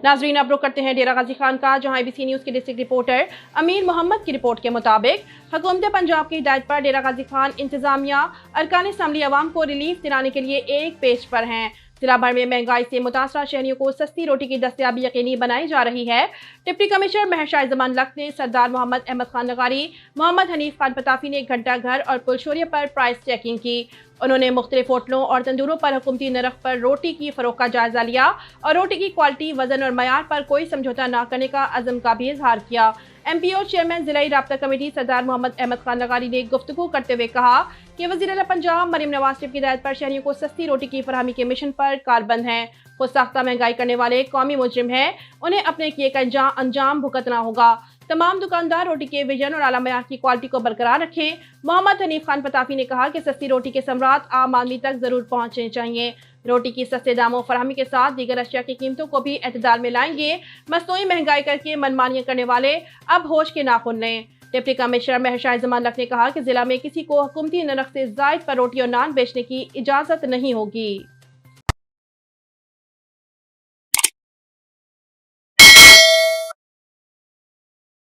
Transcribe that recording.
नाजरीन, अब रुख करते हैं डेरा गाजी खान का, जहां ABC न्यूज के डिस्ट्रिक्ट रिपोर्टर अमीर मोहम्मद की रिपोर्ट के मुताबिक हुकूमत पंजाब की हिदायत पर डेरा गाजी खान इंतजामिया अरकान असम्बली अवाम को रिलीफ दिलाने के लिए एक पेज पर हैं। जिला भर में महंगाई से मुतासरा शहरियों को सस्ती रोटी की दस्तयाबी यकीनी बनाई जा रही है। डिप्टी कमिश्नर महशाय जमान लख ने सरदार मोहम्मद अहमद खान नगारी, मोहम्मद हनीफ खान पताफी ने घंटा घर और पुलशोरिया पर प्राइस चेकिंग की। उन्होंने मुख्तलिफ होटलों और तंदूरों पर हुकूमती नरख पर रोटी की फरोख्त का जायजा लिया और रोटी की क्वालिटी, वजन और मयार पर कोई समझौता न करने का अज़म का भी इजहार किया। MPO चेयरमैन जिला राब्ता कमेटी सरदार मोहम्मद अहमद खान नगारी ने गुफ्तगू करते हुए कहा कि वज़ीर आला पंजाब मरीम नवाज शरीफ की हिदायत पर शहरियों को सस्ती रोटी की फरहमी के मिशन पर कारबंद हैं। खुद साख्ता महंगाई करने वाले कौमी मुजरिम हैं, उन्हें अपने किए का अंजाम भुगतना होगा। तमाम दुकानदार रोटी के विजन और आला मयार की क्वालिटी को बरकरार रखें। मोहम्मद हनीफ खान पताफी ने कहा कि सस्ती रोटी के समरात आम आदमी तक जरूर पहुंचने चाहिए। रोटी की सस्ते दामों फराहमी के साथ दीगर अशिया की कीमतों को भी एतदाल में लाएंगे। मसनूई महंगाई करके मनमानियां करने वाले अब होश के नाखून लें। डिप्टी कमिश्नर महशाय जमान लख ने कहा कि जिला में किसी को हुकूमती नरख से जायद पर रोटी और नान बेचने की इजाजत नहीं होगी।